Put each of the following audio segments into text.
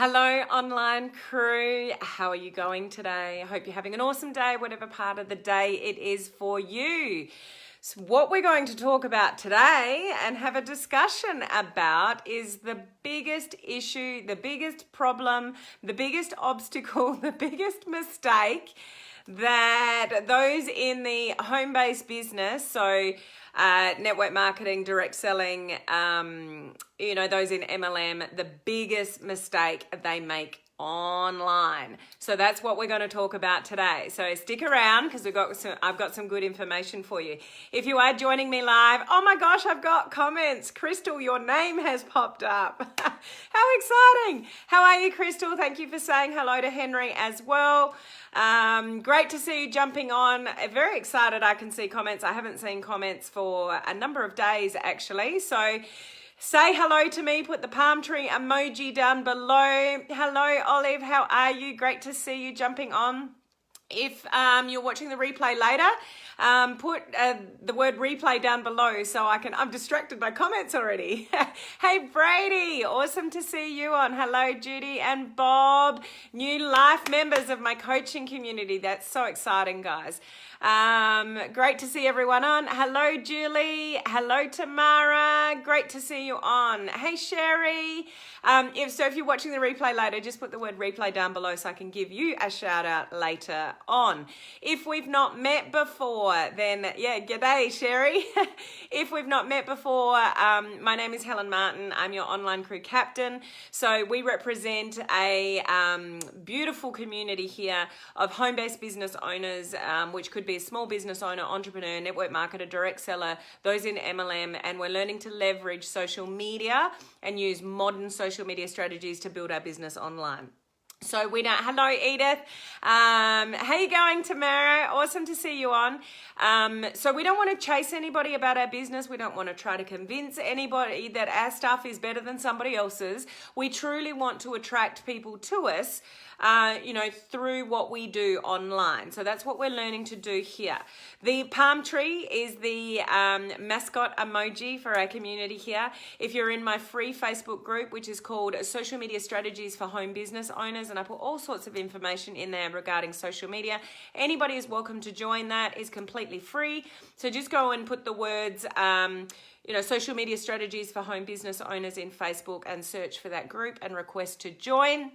Hello, online crew. How are you going today? I hope you're having an awesome day, whatever part of the day it is for you. So what we're going to talk about today and have a discussion about is the biggest issue, the biggest problem, the biggest obstacle, the biggest mistake that those in the home-based business, so network marketing, direct selling, those in MLM, the biggest mistake they make online. So that's what we're going to talk about today. So stick around because I've got some good information for you. If you are joining me live, oh my gosh, I've got comments. Crystal, your name has popped up. How exciting. How are you, Crystal? Thank you for saying hello to Henry as well. Great to see you jumping on. Very excited I can see comments. I haven't seen comments for a number of days actually. So say hello to me, put the palm tree emoji down below. Hello, Olive, how are you? Great to see you jumping on. If you're watching the replay later, put the word replay down below so I'm distracted by comments already. Hey, Brady, awesome to see you on. Hello, Judy and Bob, new life members of my coaching community. That's so exciting, guys. Great to see everyone on. Hello, Julie. Hello, Tamara. Great to see you on. Hey, Sherry. If you're watching the replay later, just put the word replay down below so I can give you a shout out later on. If we've not met before, then yeah, g'day, Sherry. If we've not met before, my name is Helen Martin. I'm your online crew captain. So we represent a beautiful community here of home-based business owners, which could be a small business owner, entrepreneur, network marketer, direct seller, those in MLM, and we're learning to leverage social media and use modern social media strategies to build our business online. So hello, Edith. How you going, Tamara? Awesome to see you on. So we don't want to chase anybody about our business. We don't want to try to convince anybody that our stuff is better than somebody else's. We truly want to attract people to us, through what we do online. So that's what we're learning to do here. The palm tree is the mascot emoji for our community here. If you're in my free Facebook group, which is called Social Media Strategies for Home Business Owners, and I put all sorts of information in there regarding social media. Anybody is welcome to join that. It's completely free. So just go and put the words, social media strategies for home business owners in Facebook and search for that group and request to join.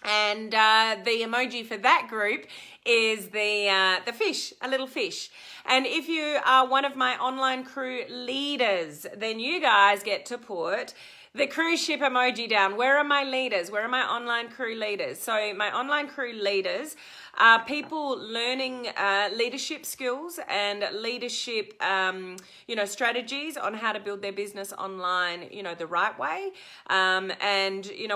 And the emoji for that group is the fish, a little fish. And if you are one of my online crew leaders, then you guys get to put the cruise ship emoji down. Where are my leaders? Where are my online crew leaders? So my online crew leaders are people learning leadership skills and leadership, strategies on how to build their business online, the right way.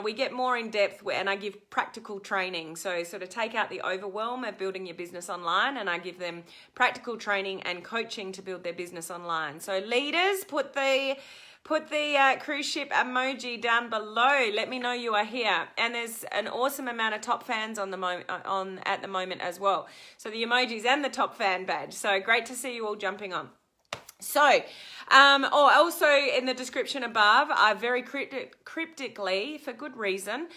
We get more in depth and I give practical training. So sort of take out the overwhelm of building your business online and I give them practical training and coaching to build their business online. So leaders, put the cruise ship emoji down below. Let me know you are here. And there's an awesome amount of top fans at the moment as well. So the emojis and the top fan badge. So great to see you all jumping on. So, also in the description above, I very cryptically, for good reason,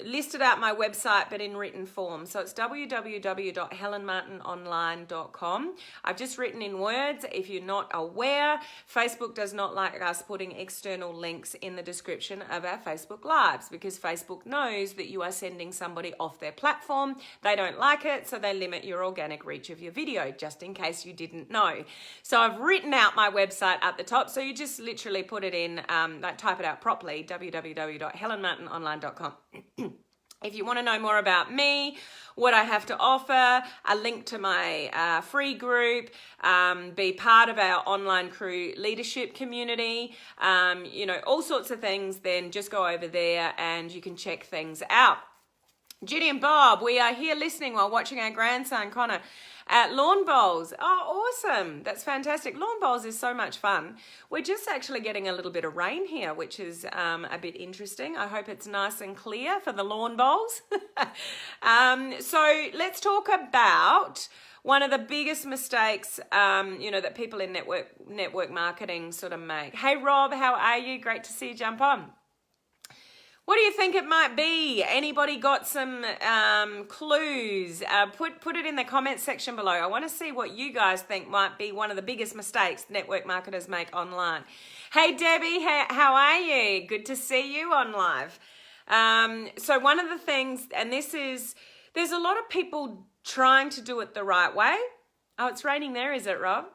listed out my website, but in written form. So it's www.helenmartinonline.com. I've just written in words. If you're not aware, Facebook does not like us putting external links in the description of our Facebook Lives because Facebook knows that you are sending somebody off their platform. They don't like it, so they limit your organic reach of your video, just in case you didn't know. So I've written out my website at the top, so you just literally put it in, type it out properly, www.helenmartinonline.com. If you want to know more about me, what I have to offer, a link to my free group, be part of our online crew leadership community, all sorts of things, then just go over there and you can check things out. Judy and Bob, we are here listening while watching our grandson, Connor, at lawn bowls. Oh, awesome. That's fantastic. Lawn bowls is so much fun. We're just actually getting a little bit of rain here, which is a bit interesting. I hope it's nice and clear for the lawn bowls. So let's talk about one of the biggest mistakes, that people in network marketing sort of make. Hey, Rob, how are you? Great to see you jump on. What do you think it might be? Anybody got some clues? Put it in the comments section below. I want to see what you guys think might be one of the biggest mistakes network marketers make online. Hey Debbie, how are you? Good to see you on live. So one of the things, and there's a lot of people trying to do it the right way. Oh, it's raining there, is it, Rob?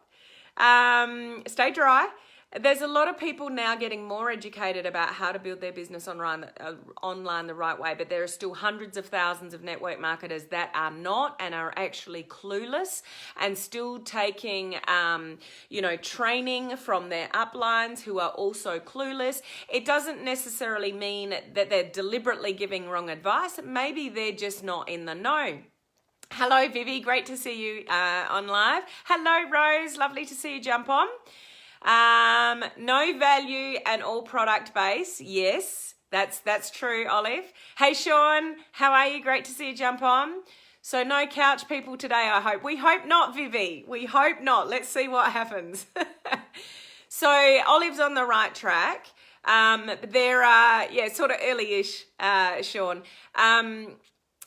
Stay dry. There's a lot of people now getting more educated about how to build their business online the right way, but there are still hundreds of thousands of network marketers that are not and are actually clueless and still taking, training from their uplines who are also clueless. It doesn't necessarily mean that they're deliberately giving wrong advice. Maybe they're just not in the know. Hello, Vivi. Great to see you on live. Hello, Rose. Lovely to see you jump on. No value and all product base. Yes, that's true, Olive. Hey, Sean. How are you? Great to see you jump on. So no couch people today, I hope. We hope not, Vivi. We hope not. Let's see what happens. So Olive's on the right track. There are, sort of early-ish, Sean.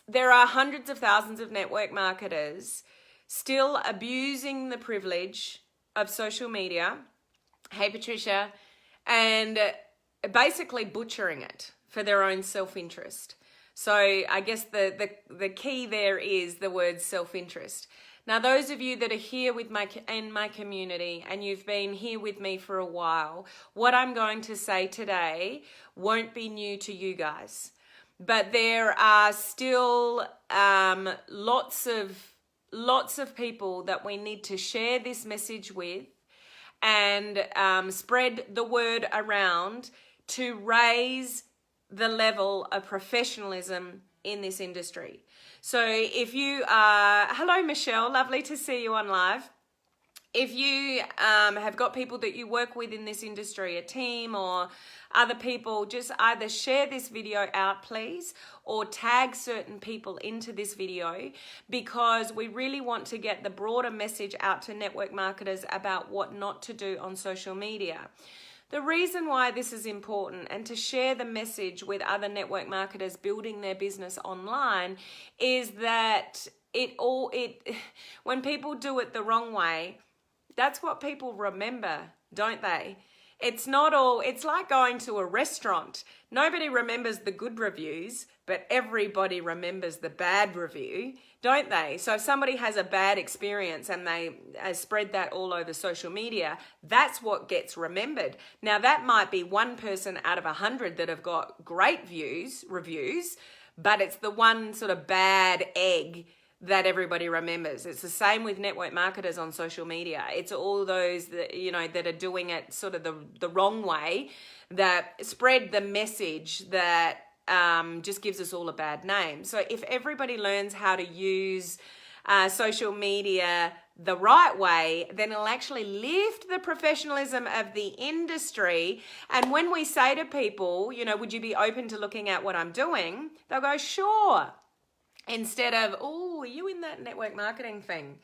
There are hundreds of thousands of network marketers still abusing the privilege of social media. Hey, Patricia. And basically butchering it for their own self-interest. So I guess the key there is the word self-interest. Now, those of you that are here in my community and you've been here with me for a while, what I'm going to say today won't be new to you guys. But there are still lots of people that we need to share this message with and spread the word around to raise the level of professionalism in this industry. So if you are, hello Michelle, lovely to see you on live. If you have got people that you work with in this industry, a team or other people, just either share this video out, please, or tag certain people into this video, because we really want to get the broader message out to network marketers about what not to do on social media. The reason why this is important and to share the message with other network marketers building their business online is that when people do it the wrong way, that's what people remember, don't they? It's like going to a restaurant. Nobody remembers the good reviews, but everybody remembers the bad review, don't they? So if somebody has a bad experience and they spread that all over social media, that's what gets remembered. Now that might be one person out of 100 that have got great reviews, but it's the one sort of bad egg that everybody remembers. It's the same with network marketers on social media. It's all those that, that are doing it sort of the wrong way, that spread the message that just gives us all a bad name. So if everybody learns how to use social media the right way, then it'll actually lift the professionalism of the industry. And when we say to people, would you be open to looking at what I'm doing? They'll go, sure. Instead of, oh, are you in that network marketing thing?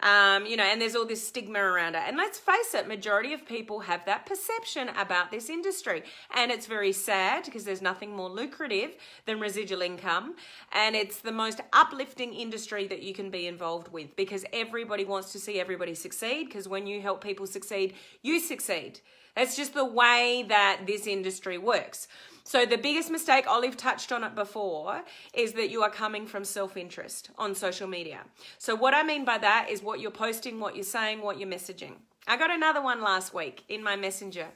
And there's all this stigma around it. And let's face it, majority of people have that perception about this industry. And it's very sad because there's nothing more lucrative than residual income. And it's the most uplifting industry that you can be involved with, because everybody wants to see everybody succeed, because when you help people succeed, you succeed. That's just the way that this industry works. So the biggest mistake, Olive touched on it before, is that you are coming from self-interest on social media. So what I mean by that is what you're posting, what you're saying, what you're messaging. I got another one last week in my messenger.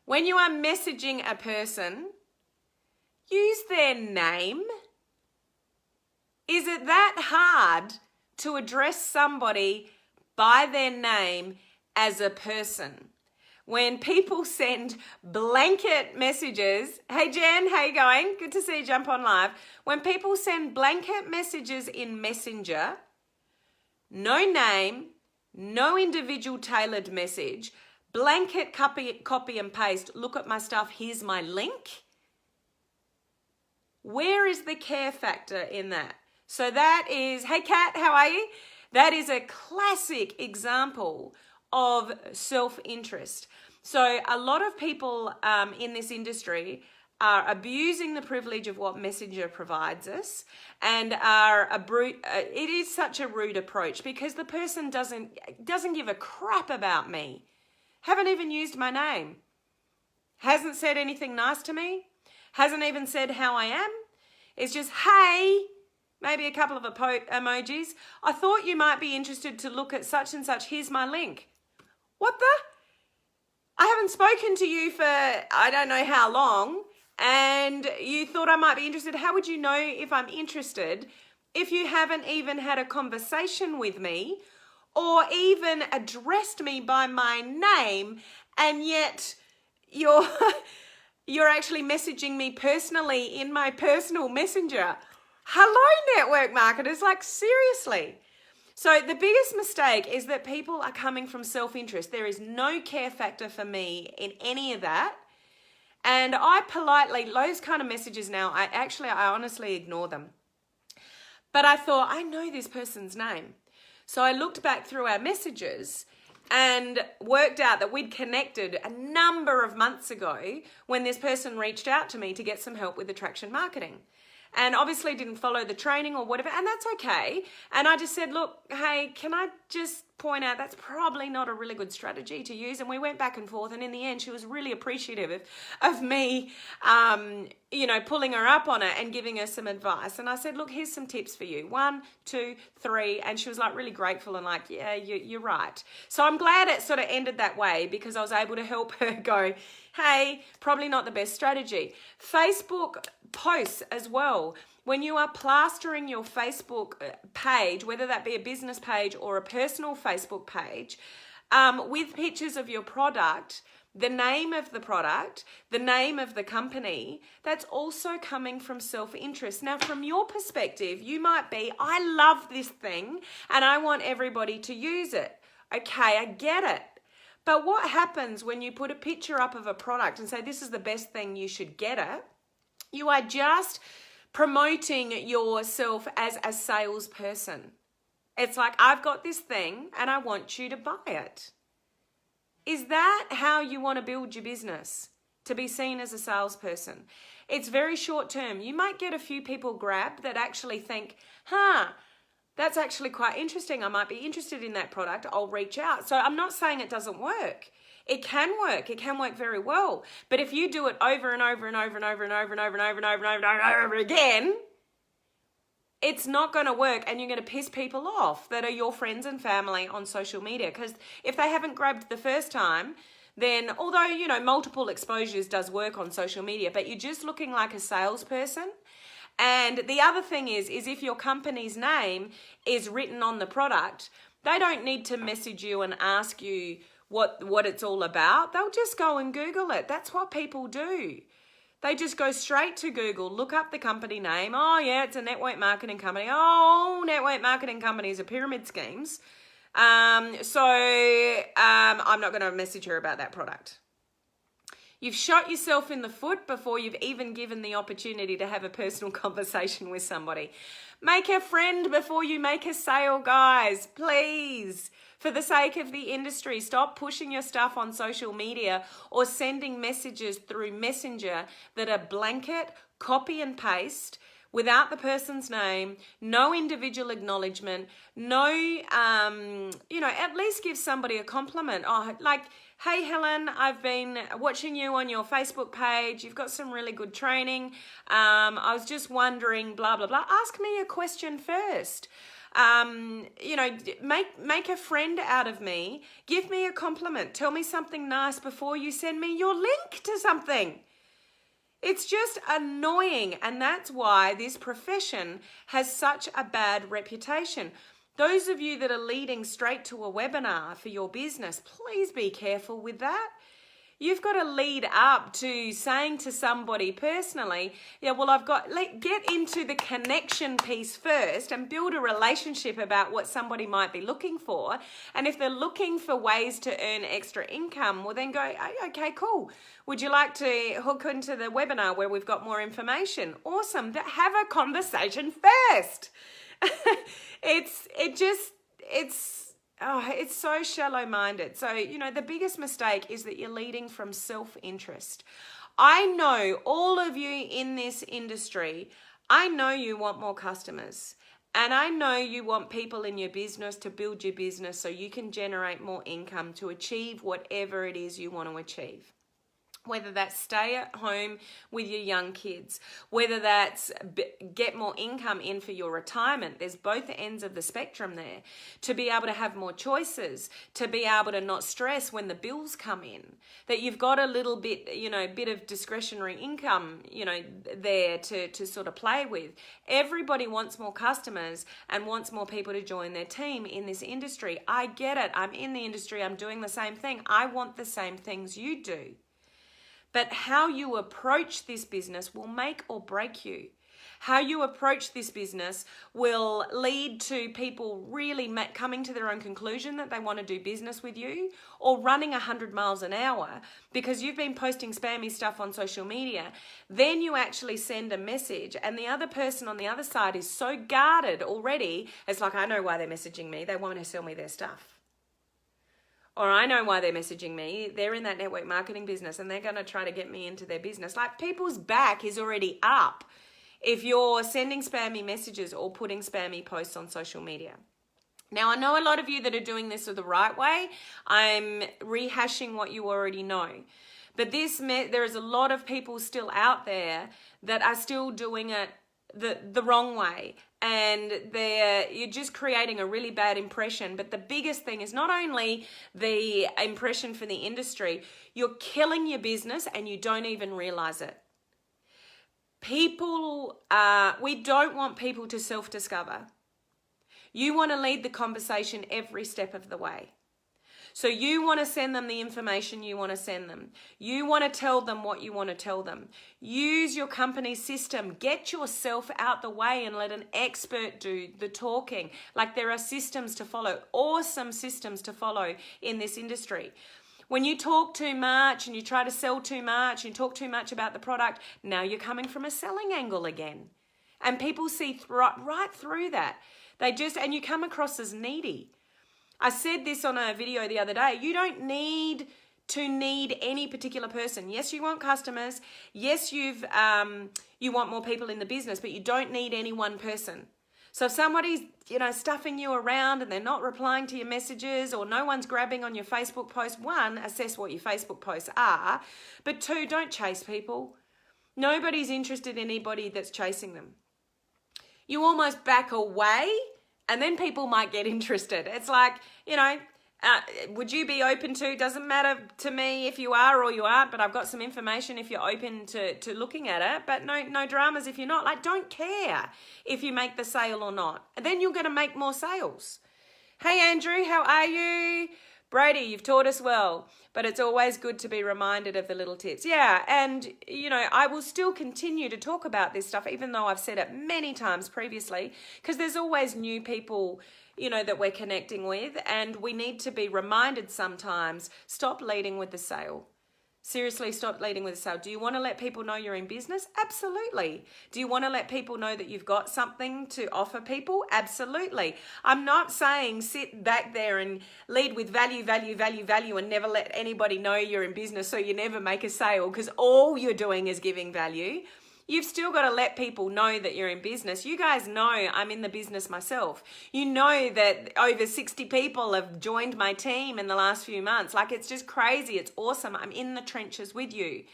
When you are messaging a person, use their name. Is it that hard to address somebody by their name as a person? When people send blanket messages, hey Jen, how you going? Good to see you jump on live. When people send blanket messages in Messenger, no name, no individual tailored message, blanket copy and paste, look at my stuff, here's my link. Where is the care factor in that? So that is, hey Kat, how are you? That is a classic example of self-interest. So a lot of people in this industry are abusing the privilege of what Messenger provides us and are it is such a rude approach because the person doesn't give a crap about me, haven't even used my name, hasn't said anything nice to me, hasn't even said how I am. It's just, hey, maybe a couple of emojis. I thought you might be interested to look at such and such. Here's my link. What the? I haven't spoken to you for I don't know how long, and you thought I might be interested. How would you know if I'm interested if you haven't even had a conversation with me or even addressed me by my name, and yet you're you're actually messaging me personally in my personal messenger? Hello, network marketers, like seriously. So the biggest mistake is that people are coming from self-interest. There is no care factor for me in any of that. And I politely, those kind of messages now, I honestly ignore them. But I thought, I know this person's name. So I looked back through our messages and worked out that we'd connected a number of months ago when this person reached out to me to get some help with attraction marketing. And obviously didn't follow the training or whatever, and that's okay. And I just said, look, hey, can I just point out that's probably not a really good strategy to use? And we went back and forth, and in the end, she was really appreciative of me, pulling her up on it and giving her some advice. And I said, look, here's some tips for you. 1, 2, 3. And she was like really grateful and like, yeah, you're right. So I'm glad it sort of ended that way because I was able to help her go, hey, probably not the best strategy. Facebook posts as well. When you are plastering your Facebook page, whether that be a business page or a personal Facebook page, with pictures of your product, the name of the product, the name of the company, that's also coming from self-interest. Now, from your perspective, you might be, I love this thing and I want everybody to use it. Okay, I get it. But what happens when you put a picture up of a product and say, this is the best thing, you should get it? You are just promoting yourself as a salesperson. It's like, I've got this thing and I want you to buy it. Is that how you want to build your business? To be seen as a salesperson? It's very short term. You might get a few people grabbed that actually think, that's actually quite interesting. I might be interested in that product. I'll reach out. So I'm not saying it doesn't work. It can work. It can work very well. But if you do it over and over and over and over and over and over and over and over and over and over again, it's not going to work, and you're going to piss people off that are your friends and family on social media. Because if they haven't grabbed the first time, then although, multiple exposures does work on social media, but you're just looking like a salesperson. And the other thing is if your company's name is written on the product, they don't need to message you and ask you what it's all about. They'll just go and Google it. That's what people do. They just go straight to Google, look up the company name. Oh, yeah, it's a network marketing company. Oh, network marketing companies are pyramid schemes. I'm not going to message her about that product. You've shot yourself in the foot before you've even given the opportunity to have a personal conversation with somebody. Make a friend before you make a sale, guys, please. For the sake of the industry, stop pushing your stuff on social media or sending messages through Messenger that are blanket, copy and paste, without the person's name, no individual acknowledgement, no, at least give somebody a compliment. Oh, like, hey, Helen, I've been watching you on your Facebook page. You've got some really good training. I was just wondering, blah, blah, blah. Ask me a question first. Make a friend out of me. Give me a compliment. Tell me something nice before you send me your link to something. It's just annoying, and that's why this profession has such a bad reputation. Those of you that are leading straight to a webinar for your business, please be careful with that. You've got to lead up to saying to somebody personally, get into the connection piece first and build a relationship about what somebody might be looking for. And if they're looking for ways to earn extra income, well then go, okay, cool. Would you like to hook into the webinar where we've got more information? Awesome. But have a conversation first. It's so shallow-minded. So, the biggest mistake is that you're leading from self-interest. I know all of you in this industry, I know you want more customers. And I know you want people in your business to build your business so you can generate more income to achieve whatever it is you want to achieve. Whether that's stay at home with your young kids, whether that's get more income in for your retirement. There's both ends of the spectrum there. To be able to have more choices, to be able to not stress when the bills come in, that you've got a little bit, bit of discretionary income, there to sort of play with. Everybody wants more customers and wants more people to join their team in this industry. I get it. I'm in the industry. I'm doing the same thing. I want the same things you do. But how you approach this business will make or break you. How you approach this business will lead to people really coming to their own conclusion that they want to do business with you, or running 100 miles an hour because you've been posting spammy stuff on social media. Then you actually send a message and the other person on the other side is so guarded already. It's like, I know why they're messaging me. They want to sell me their stuff. Or I know why they're messaging me. They're in that network marketing business and they're going to try to get me into their business. Like, people's back is already up if you're sending spammy messages or putting spammy posts on social media. Now, I know a lot of you that are doing this the right way. I'm rehashing what you already know. But there is a lot of people still out there that are still doing it the wrong way, and you're just creating a really bad impression. But the biggest thing is not only the impression for the industry, you're killing your business and you don't even realize it. We don't want people to self-discover. You want to lead the conversation every step of the way. So you want to send them the information you want to send them. You want to tell them what you want to tell them. Use your company system. Get yourself out the way and let an expert do the talking. Like, there are systems to follow, awesome systems to follow in this industry. When you talk too much and you try to sell too much and talk too much about the product, now you're coming from a selling angle again. And people see right through that. And you come across as needy. I said this on a video the other day. You don't need to need any particular person. Yes, you want customers. Yes, you want more people in the business, but you don't need any one person. So if somebody's, stuffing you around and they're not replying to your messages, or no one's grabbing on your Facebook post, one, assess what your Facebook posts are. But two, don't chase people. Nobody's interested in anybody that's chasing them. You almost back away, and then people might get interested. It's like, would you be open to, doesn't matter to me if you are or you aren't, but I've got some information if you're open to looking at it, but no dramas if you're not. Like, don't care if you make the sale or not. And then you're going to make more sales. Hey, Andrew, how are you? Brady, you've taught us well, but it's always good to be reminded of the little tips. Yeah, and, I will still continue to talk about this stuff, even though I've said it many times previously, because there's always new people, that we're connecting with, and we need to be reminded sometimes, stop leading with the sale. Seriously, stop leading with a sale. Do you want to let people know you're in business? Absolutely. Do you want to let people know that you've got something to offer people? Absolutely. I'm not saying sit back there and lead with value, and never let anybody know you're in business so you never make a sale, because all you're doing is giving value. You've still got to let people know that you're in business. You guys know I'm in the business myself. You know that over 60 people have joined my team in the last few months. Like, it's just crazy. It's awesome. I'm in the trenches with you.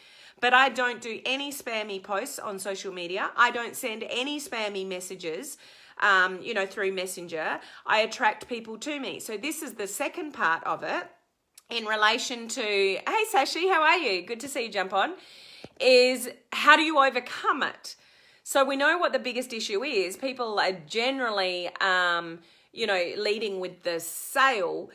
But I don't do any spammy posts on social media. I don't send any spammy messages, through Messenger. I attract people to me. So this is the second part of it in relation to, hey, Sashi, how are you? Good to see you jump on. Is how do you overcome it? So we know what the biggest issue is. People are generally, leading with the sale,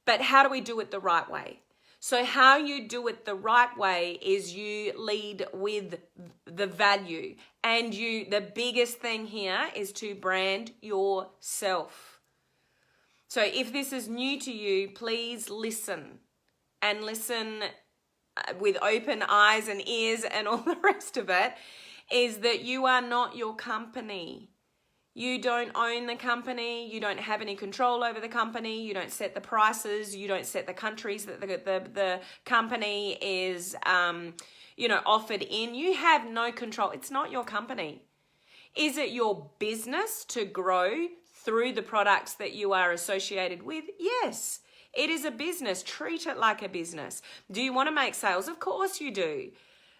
but how do we do it the right way? So how you do it the right way is you lead with the value, and the biggest thing here is to brand yourself. So if this is new to you, please listen, and listen with open eyes and ears and all the rest of it, is that you are not your company. You don't own the company. You don't have any control over the company. You don't set the prices. You don't set the countries that the company is, offered in. You have no control. It's not your company. Is it your business to grow through the products that you are associated with? Yes, it is a business. Treat it like a business. Do you want to make sales? Of course you do.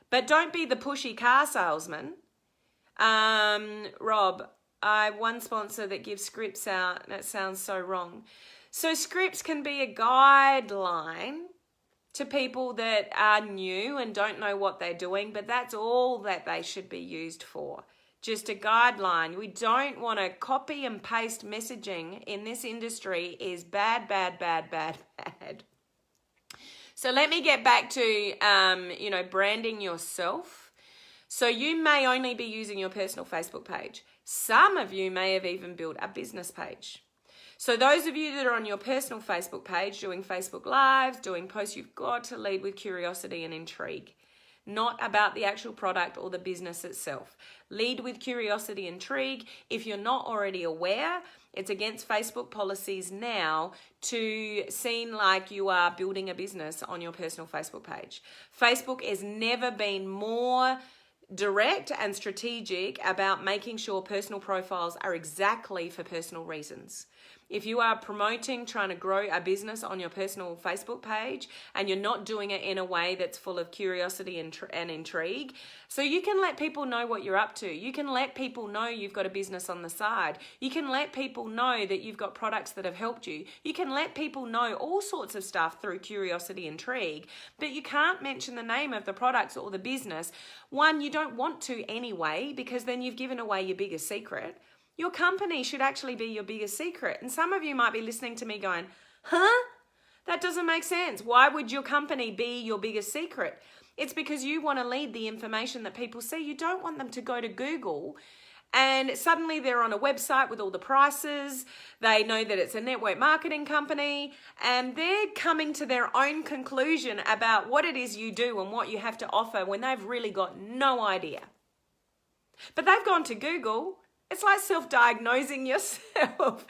But don't be the pushy car salesman. Rob, I have one sponsor that gives scripts out. That sounds so wrong. So scripts can be a guideline to people that are new and don't know what they're doing, but that's all that they should be used for. Just a guideline. We don't want to copy and paste messaging in this industry is bad, bad, bad, bad, bad. So let me get back to, branding yourself. So you may only be using your personal Facebook page. Some of you may have even built a business page. So those of you that are on your personal Facebook page, doing Facebook Lives, doing posts, you've got to lead with curiosity and intrigue. Not about the actual product or the business itself. Lead with curiosity and intrigue. If you're not already aware, it's against Facebook policies now to seem like you are building a business on your personal Facebook page. Facebook has never been more direct and strategic about making sure personal profiles are exactly for personal reasons. If you are promoting, trying to grow a business on your personal Facebook page and you're not doing it in a way that's full of curiosity and intrigue, so you can let people know what you're up to. You can let people know you've got a business on the side. You can let people know that you've got products that have helped you. You can let people know all sorts of stuff through curiosity and intrigue, but you can't mention the name of the products or the business. One, you don't want to anyway, because then you've given away your biggest secret. Your company should actually be your biggest secret. And some of you might be listening to me going, huh? That doesn't make sense. Why would your company be your biggest secret? It's because you want to lead the information that people see. You don't want them to go to Google and suddenly they're on a website with all the prices. They know that it's a network marketing company and they're coming to their own conclusion about what it is you do and what you have to offer when they've really got no idea. But they've gone to Google. It's like self-diagnosing yourself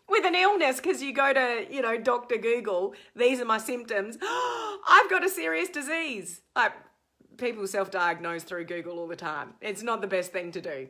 with an illness because you go to, Dr. Google, these are my symptoms. I've got a serious disease. Like, people self-diagnose through Google all the time. It's not the best thing to do.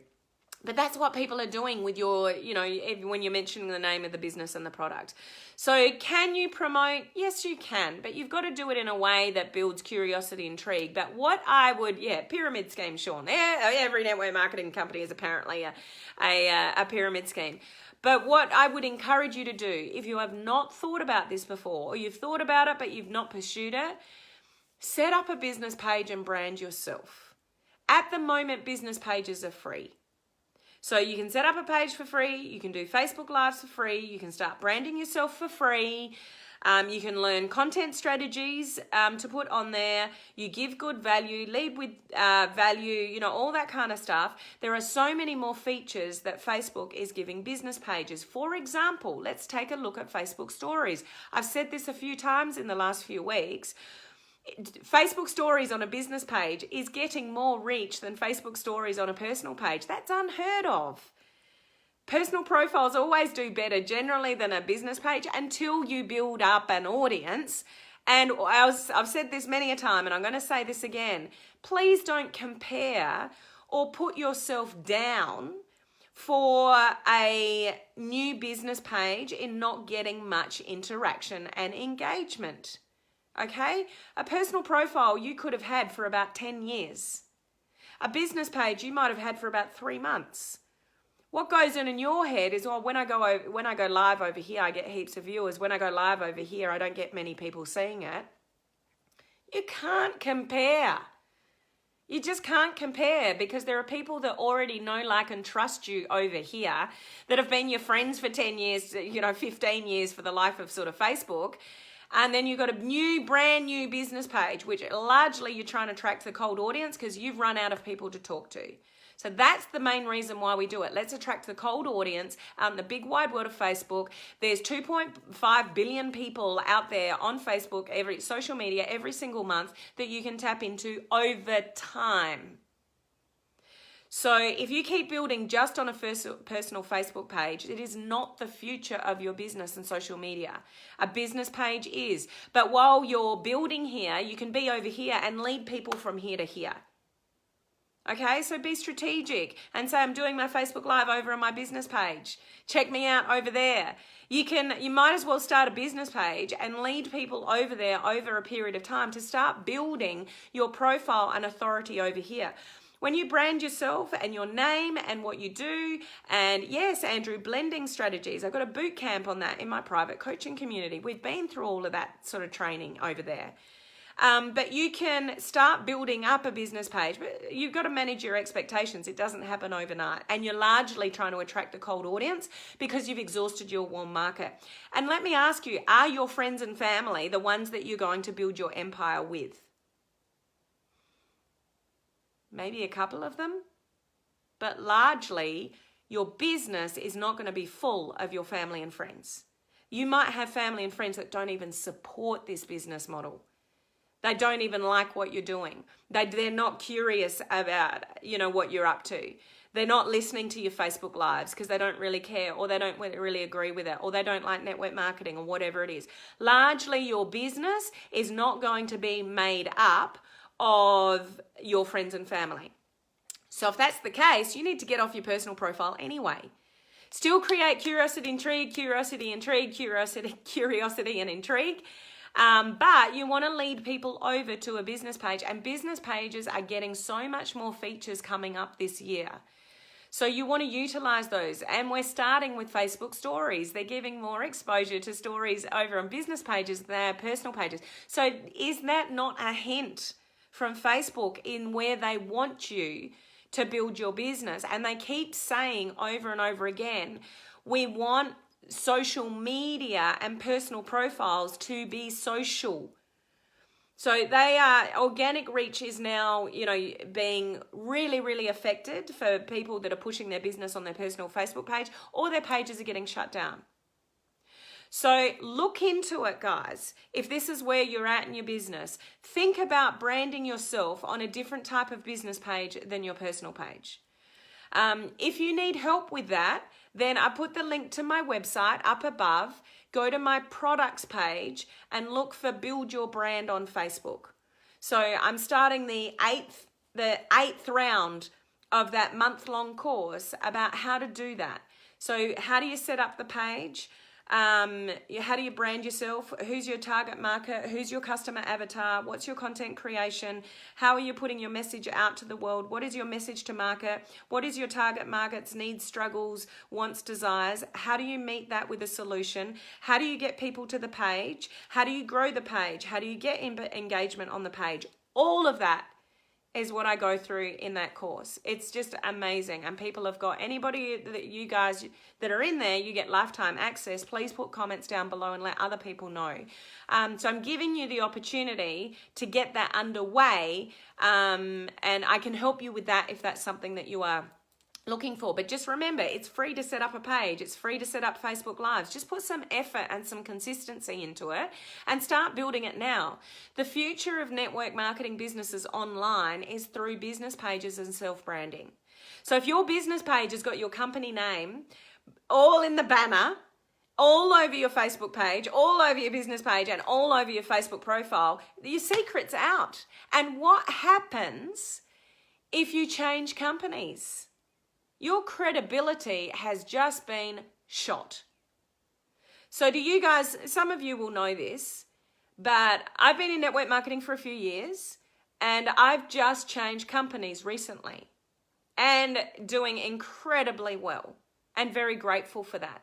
But that's what people are doing with your, when you're mentioning the name of the business and the product. So can you promote? Yes, you can, but you've got to do it in a way that builds curiosity, intrigue. But what I would, pyramid scheme, Sean. Every network marketing company is apparently a pyramid scheme. But what I would encourage you to do, if you have not thought about this before, or you've thought about it but you've not pursued it, set up a business page and brand yourself. At the moment, business pages are free. So you can set up a page for free, you can do Facebook Lives for free, you can start branding yourself for free, you can learn content strategies to put on there, you give good value, lead with value, all that kind of stuff. There are so many more features that Facebook is giving business pages. For example, let's take a look at Facebook Stories. I've said this a few times in the last few weeks. Facebook Stories on a business page is getting more reach than Facebook Stories on a personal page. That's unheard of. Personal profiles always do better generally than a business page until you build up an audience. And I've said this many a time, and I'm going to say this again. Please don't compare or put yourself down for a new business page in not getting much interaction and engagement. Okay? A personal profile you could have had for about 10 years. A business page you might have had for about 3 months. What goes in your head is, when I go live over here, I get heaps of viewers. When I go live over here, I don't get many people seeing it. You can't compare. You just can't compare, because there are people that already know, like, and trust you over here that have been your friends for 10 years, 15 years for the life of sort of Facebook. And then you've got a brand new business page, which largely you're trying to attract the cold audience because you've run out of people to talk to. So that's the main reason why we do it. Let's attract the cold audience out in the big wide world of Facebook. There's 2.5 billion people out there on Facebook, every social media, every single month that you can tap into over time. So So if you keep building just on a personal Facebook page, it is not the future of your business and social media. A business page is. But while you're building here, you can be over here and lead people from here to here. Okay, so be strategic and say, I'm doing my Facebook Live over on my business page. Check me out over there. You might as well start a business page and lead people over there over a period of time to start building your profile and authority over here. When you brand yourself and your name and what you do, and yes, Andrew, blending strategies. I've got a boot camp on that in my private coaching community. We've been through all of that sort of training over there. But you can start building up a business page, but you've got to manage your expectations. It doesn't happen overnight. And you're largely trying to attract a cold audience because you've exhausted your warm market. And let me ask you, are your friends and family the ones that you're going to build your empire with? Maybe a couple of them, but largely your business is not going to be full of your family and friends. You might have family and friends that don't even support this business model. They don't even like what you're doing. They're not curious about, what you're up to. They're not listening to your Facebook Lives because they don't really care, or they don't really agree with it, or they don't like network marketing, or whatever it is. Largely, your business is not going to be made up of your friends and family. So if that's the case, you need to get off your personal profile anyway. Still create curiosity, intrigue, curiosity, intrigue, curiosity and intrigue. But you want to lead people over to a business page, and business pages are getting so much more features coming up this year. So you want to utilize those. And we're starting with Facebook stories. They're giving more exposure to stories over on business pages than their personal pages. So is that not a hint from Facebook in where they want you to build your business? And they keep saying over and over again, we want social media and personal profiles to be social. So organic reach is now, being really, really affected for people that are pushing their business on their personal Facebook page, or their pages are getting shut down. So look into it, guys. If this is where you're at in your business, think about branding yourself on a different type of business page than your personal page. If you need help with that, then I put the link to my website up above. Go to my products page and look for Build Your Brand on Facebook. So I'm starting the eighth round of that month-long course about how to do that. So how do you set up the page? How do you brand yourself? Who's your target market? Who's your customer avatar? What's your content creation? How are you putting your message out to the world? What is your message to market? What is your target market's needs, struggles, wants, desires? How do you meet that with a solution? How do you get people to the page? How do you grow the page? How do you get engagement on the page? All of that is what I go through in that course. It's just amazing. And people have got, anybody that you guys that are in there, you get lifetime access. Please put comments down below and let other people know. So I'm giving you the opportunity to get that underway. And I can help you with that if that's something that you are looking for. But just remember, it's free to set up a page. It's free to set up Facebook Lives. Just put some effort and some consistency into it and start building it now. The future of network marketing businesses online is through business pages and self-branding. So if your business page has got your company name all in the banner, all over your Facebook page, all over your business page, and all over your Facebook profile, your secret's out. And what happens if you change companies? Your credibility has just been shot. So do you guys, some of you will know this, but I've been in network marketing for a few years, and I've just changed companies recently and doing incredibly well, and very grateful for that.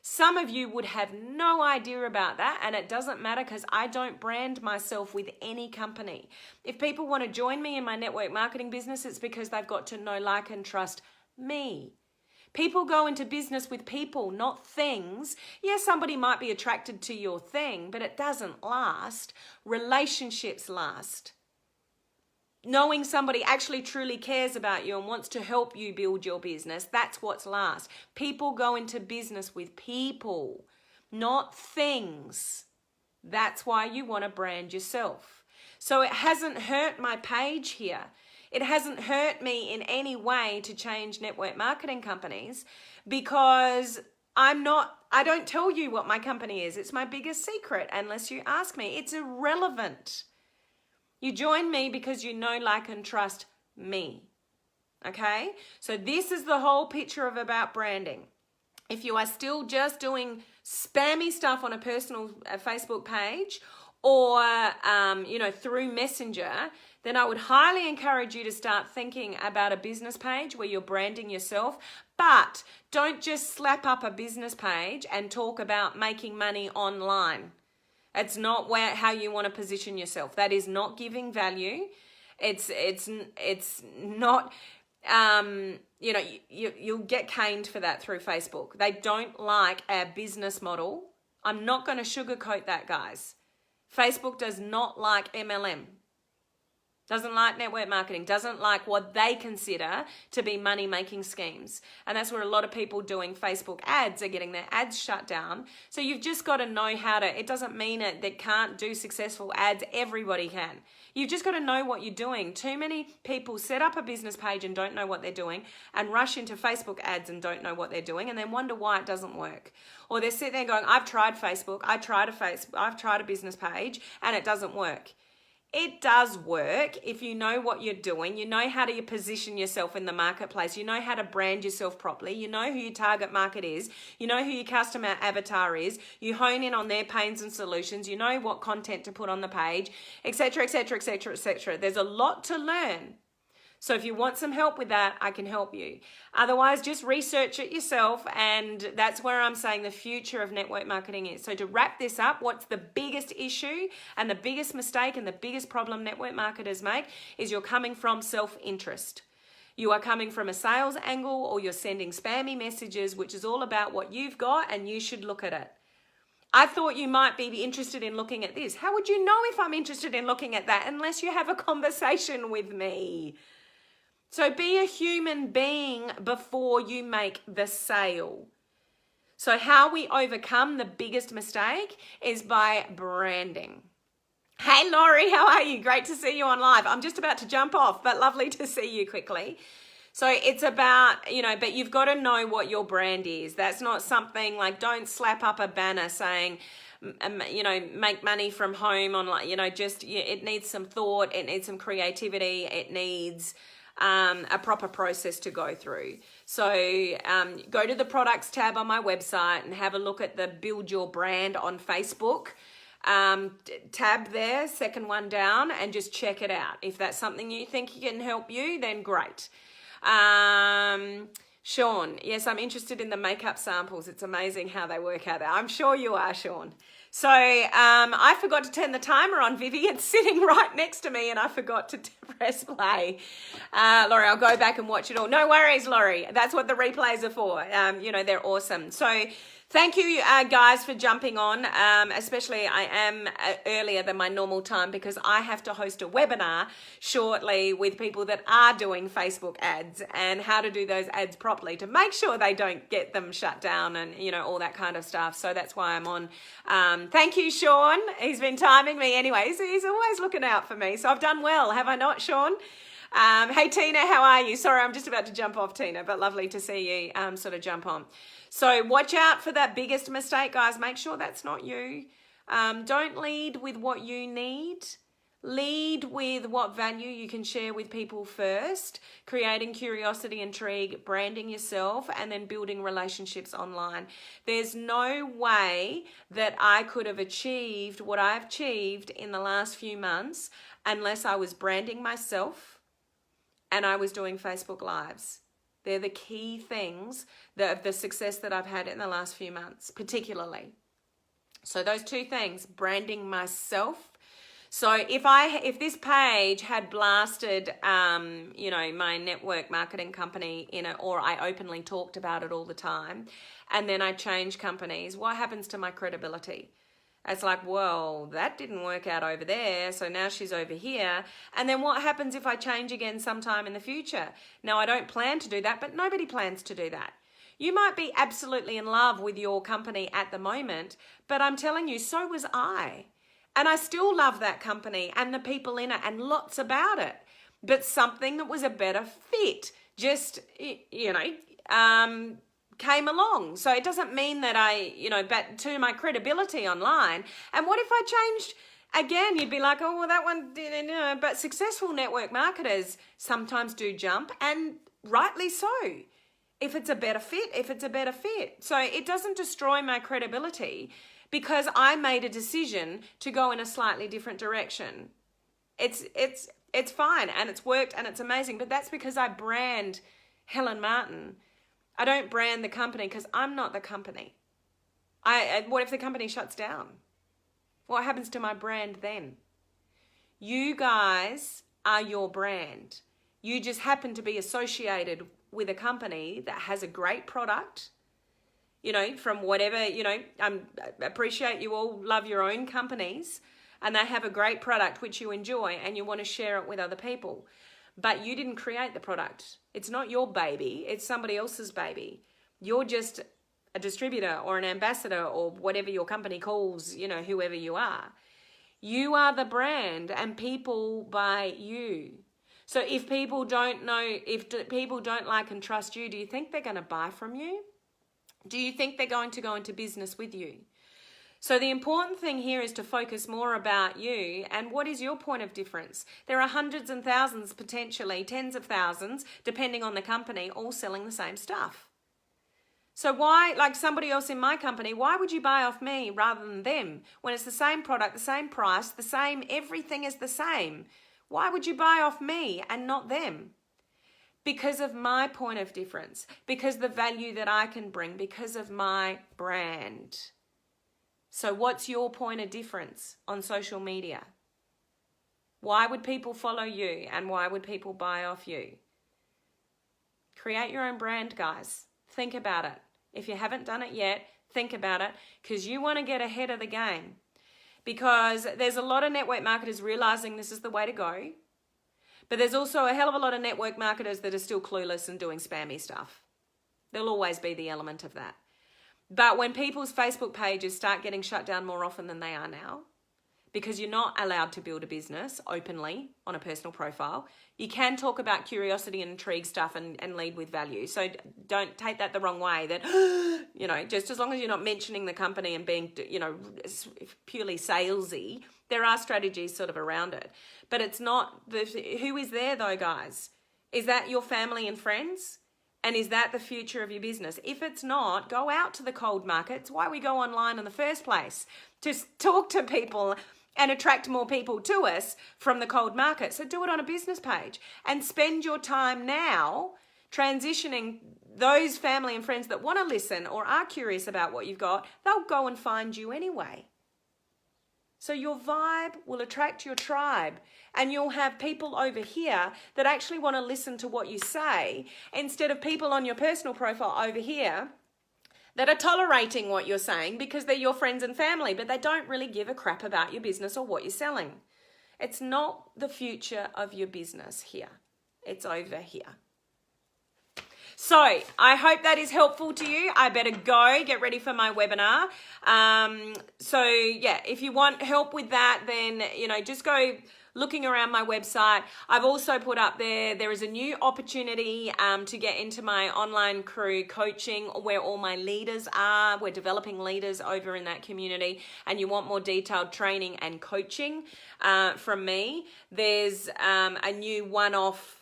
Some of you would have no idea about that, and it doesn't matter because I don't brand myself with any company. If people want to join me in my network marketing business, it's because they've got to know, like, and trust me. People go into business with people, not things. Yes, somebody might be attracted to your thing, but it doesn't last. Relationships last. Knowing somebody actually truly cares about you and wants to help you build your business, that's what's last. People go into business with people, not things. That's why you want to brand yourself. So it hasn't hurt my page here. It hasn't hurt me in any way to change network marketing companies because I don't tell you what my company is. It's my biggest secret unless you ask me. It's irrelevant. You join me because you know, like, and trust me. Okay? So this is the whole picture of about branding. If you are still just doing spammy stuff on a personal Facebook page or, through Messenger, then I would highly encourage you to start thinking about a business page where you're branding yourself. But don't just slap up a business page and talk about making money online. It's not how you want to position yourself. That is not giving value. It's not, you'll get caned for that through Facebook. They don't like our business model. I'm not going to sugarcoat that, guys. Facebook does not like MLM. Doesn't like network marketing, doesn't like what they consider to be money-making schemes. And that's where a lot of people doing Facebook ads are getting their ads shut down. So you've just got to know how to, it doesn't mean they can't do successful ads, everybody can. You've just got to know what you're doing. Too many people set up a business page and don't know what they're doing and rush into Facebook ads and don't know what they're doing and then wonder why it doesn't work. Or they're sitting there going, I've tried Facebook, I've tried a business page and it doesn't work. It does work if you know what you're doing, you know how to position yourself in the marketplace, you know how to brand yourself properly, you know who your target market is, you know who your customer avatar is, you hone in on their pains and solutions, you know what content to put on the page, etc., etc., etc., etc. There's a lot to learn. So if you want some help with that, I can help you. Otherwise, just research it yourself, and that's where I'm saying the future of network marketing is. So to wrap this up, what's the biggest issue and the biggest mistake and the biggest problem network marketers make is you're coming from self-interest. You are coming from a sales angle or you're sending spammy messages, which is all about what you've got and you should look at it. I thought you might be interested in looking at this. How would you know if I'm interested in looking at that unless you have a conversation with me? So be a human being before you make the sale. So how we overcome the biggest mistake is by branding. Hey Laurie, how are you? Great to see you on live. I'm just about to jump off, but lovely to see you quickly. So it's about, but you've got to know what your brand is. That's not something like, don't slap up a banner saying, make money from home online. It needs some thought. It needs some creativity. It needs a proper process to go through. So go to the products tab on my website and have a look at the Build Your Brand on Facebook tab there, second one down, and just check it out. If that's something you think can help you, then great. Sean, yes, I'm interested in the makeup samples. It's amazing how they work out there. I'm sure you are, Sean. So I forgot to turn the timer on, Vivi. It's sitting right next to me and I forgot to press play. Laurie, I'll go back and watch it all. No worries, Laurie. That's what the replays are for. They're awesome. So thank you, guys, for jumping on. Especially I am earlier than my normal time because I have to host a webinar shortly with people that are doing Facebook ads and how to do those ads properly to make sure they don't get them shut down and, all that kind of stuff. So that's why I'm on. Thank you, Sean. He's been timing me anyway. So he's always looking out for me. So I've done well, have I not, Sean? Hey, Tina, how are you? Sorry, I'm just about to jump off, Tina, but lovely to see you sort of jump on. So watch out for that biggest mistake, guys. Make sure that's not you. Don't lead with what you need. Lead with what value you can share with people first, creating curiosity, intrigue, branding yourself, and then building relationships online. There's no way that I could have achieved what I've achieved in the last few months unless I was branding myself and I was doing Facebook Lives. They're the key things of the success that I've had in the last few months, particularly. So those two things, branding myself. So if this page had blasted, my network marketing company in it, or I openly talked about it all the time, and then I changed companies, what happens to my credibility? It's like, well, that didn't work out over there, so now she's over here. And then what happens if I change again sometime in the future? Now, I don't plan to do that, but nobody plans to do that. You might be absolutely in love with your company at the moment, but I'm telling you, so was I. And I still love that company and the people in it and lots about it. but something that was a better fit just, came along. So it doesn't mean that but to my credibility online. And what if I changed again? You'd be like, oh, well, that one didn't know. But successful network marketers sometimes do jump, and rightly so. If it's a better fit. So it doesn't destroy my credibility because I made a decision to go in a slightly different direction. It's fine, and it's worked, and it's amazing. But that's because I brand Helen Martin. I don't brand the company because I'm not the company. What if the company shuts down? What happens to my brand then? You guys are your brand. You just happen to be associated with a company that has a great product, from whatever, I appreciate you all love your own companies and they have a great product which you enjoy and you want to share it with other people. But you didn't create the product. It's not your baby. It's somebody else's baby. You're just a distributor or an ambassador or whatever your company calls, whoever you are. You are the brand and people buy you. So if people don't like and trust you, do you think they're going to buy from you? Do you think they're going to go into business with you? So the important thing here is to focus more about you and what is your point of difference. There are hundreds and thousands, potentially tens of thousands, depending on the company, all selling the same stuff. So why, like somebody else in my company, why would you buy off me rather than them when it's the same product, the same price, the same, everything is the same? Why would you buy off me and not them? Because of my point of difference, because the value that I can bring, because of my brand. So what's your point of difference on social media? Why would people follow you and why would people buy off you? Create your own brand, guys. Think about it. If you haven't done it yet, think about it because you want to get ahead of the game. Because there's a lot of network marketers realizing this is the way to go. But there's also a hell of a lot of network marketers that are still clueless and doing spammy stuff. There'll always be the element of that. But when people's Facebook pages start getting shut down more often than they are now, because you're not allowed to build a business openly on a personal profile, you can talk about curiosity and intrigue stuff and lead with value. So don't take that the wrong way that, just as long as you're not mentioning the company and being, purely salesy, there are strategies sort of around it. But it's not, who is there though, guys? Is that your family and friends? And is that the future of your business? If it's not, go out to the cold market. It's why we go online in the first place, to talk to people and attract more people to us from the cold market. So do it on a business page and spend your time now transitioning those family and friends that want to listen or are curious about what you've got. They'll go and find you anyway. So your vibe will attract your tribe and you'll have people over here that actually want to listen to what you say instead of people on your personal profile over here that are tolerating what you're saying because they're your friends and family, but they don't really give a crap about your business or what you're selling. It's not the future of your business here. It's over here. So I hope that is helpful to you. I better go get ready for my webinar. If you want help with that, then, just go looking around my website. I've also put up there is a new opportunity to get into my online crew coaching where all my leaders are. We're developing leaders over in that community and you want more detailed training and coaching from me. There's a new one-off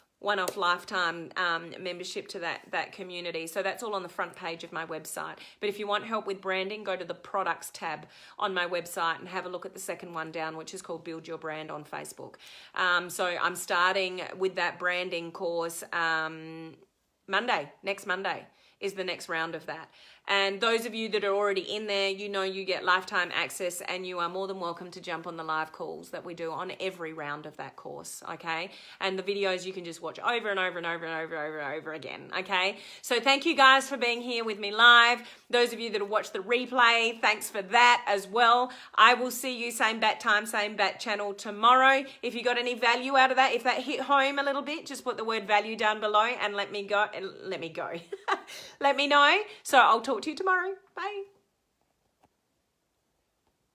lifetime membership to that community. So that's all on the front page of my website. But if you want help with branding, go to the products tab on my website and have a look at the second one down, which is called Build Your Brand on Facebook. So I'm starting with that branding course next Monday is the next round of that. And those of you that are already in there, you get lifetime access and you are more than welcome to jump on the live calls that we do on every round of that course, okay? And the videos you can just watch over and over and over and over again, okay? So thank you guys for being here with me live. Those of you that have watched the replay, thanks for that as well. I will see you same bat time, same bat channel tomorrow. If you got any value out of that, if that hit home a little bit, just put the word value down below and let me know. So I'll talk to you tomorrow. Bye.